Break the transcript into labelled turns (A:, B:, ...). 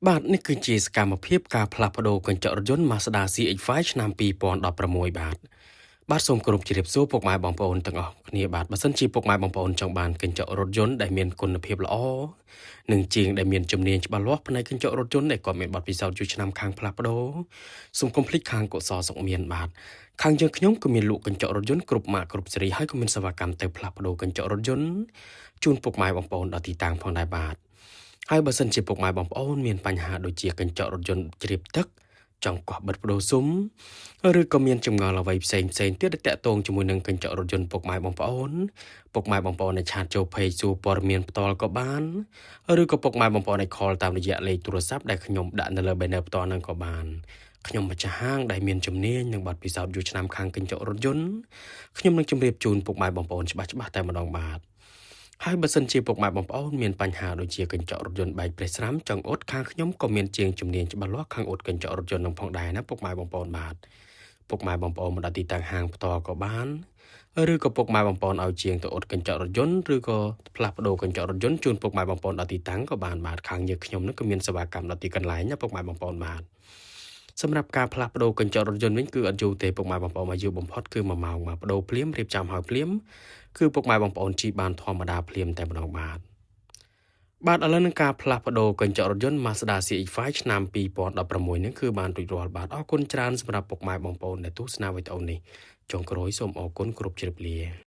A: បាទនេះគឺជាសកម្មភាពការផ្លាស់ប្ដូរកញ្ចក់រថយន្ត Mazda CX-5 ឆ្នាំ2016បាទសូមគោរពជម្រាបសួរពុកម៉ែបងប្អូនទាំងអស់គ្នាបាទបើសិនជាពុកម៉ែបងប្អូនចង់បានកញ្ចក់រថយន្តដែលមានគុណភាពល្អនិងជាងដែលមានជំនាញច្បាស់លាស់ផ្នែកកញ្ចក់រថយន្តដែលគាត់មានបទពិសោធន៍យូរឆ្នាំខាងផ្លាស់ប្ដូរសូមកុំភ្លេចខាងកុសលសុខមានបាទខាងយើងខ្ញុំក៏មានលក់កញ្ចក់រថយន្តគ្រប់ម៉ាកគ្រប់ស៊េរីហើយក៏មានសេវាកម្មទៅផ្លាស់ប្ដូរកញ្ចក់រថយន្តជូនពុកម៉ែបងប្អូនដល់ទីតាំងផងដែរបាទហើយបើសិនជាពុកម៉ែបងប្អូនមានបញ្ហាដូចជាកញ្ចក់រថយន្តជ្រាបទឹកចង់កោះបិទបដូរស៊ុំឬក៏មានចម្ងល់អ្វីផ្សេងទៀតដែលតាក់ទងជាមួយនឹងកញ្ចក់រថយន្តពុកម៉ែបងប្អូនដែលឆាតចូល page សួរព័ត៌មានផ្ទាល់ក៏បានឬក៏ពុកម៉ែបងប្អូនឲ្យ call តាមរយៈលេខទូរស័ព្ទដែលខ្ញុំដាក់នៅលើ banner ផ្ទាល់ហ្នឹងក៏បានខ្ញុំម្ចាស់ហាងដែលមានជំនាញនិងបទពិសោធន៍យូរឆ្នាំខាងកញ្ចក់រថយន្តខ្ញុំនឹងជម្រាបជូនពុកម៉ែបងប្អូនច្បាស់តែម្ដងបាទហើយបើសិនជាពុកម៉ែបងប្អូនមានបញ្ហាដូចជាកញ្ចក់រថយន្តបែកប្រេះស្រាំចង់អ៊ុតខាងខ្ញុំក៏មានជាងជំនាញច្បាស់លាស់ខាងអ៊ុតកញ្ចក់រថយន្តនឹងផងដែរណាពុកម៉ែបងប្អូនបាទពុកម៉ែបងប្អូនមកដល់ទីតាំងហាងផ្ទាល់ក៏បានឬក៏ពុកម៉ែបងប្អូនឲ្យជាងទៅអ៊ុតកញ្ចក់រថយន្តឬក៏ផ្លាស់ប្ដូរកញ្ចក់រថយន្តជូនពុកម៉ែបងប្អូនដល់ទីតាំងក៏បានបាទខាងយើងខ្ញុំនឹងក៏មានសេវាកម្មដល់ទីកន្លែងណាពុកម៉ែបងប្អូនបាទសម្រាប់ការផ្លាស់ប្ដូរកញ្ចក់រថយន្តវិញគឺអត់យូរទេពុកម៉ែបងប្អូនមកយូរបំផុតគឺ1ម៉ោងមកប្ដូរភ្លាមរៀបចំឲ្យភ្លាមគឺពុកម៉ែបងប្អូនជីបានធម្មតាភ្លាមតែម្ដងបាទឥឡូវនឹងការផ្លាស់ប្ដូរកញ្ចក់រថយន្ត Mazda CX-5 ឆ្នាំ2016នេះគឺបានរួចរាល់បាទអរគុណច្រើនសម្រាប់ពុកម៉ែបងប្អូនដែលទស្សនាវីដេអូនេះចុងក្រោយសូមអរគុណគ្រប់ជ្រាបលា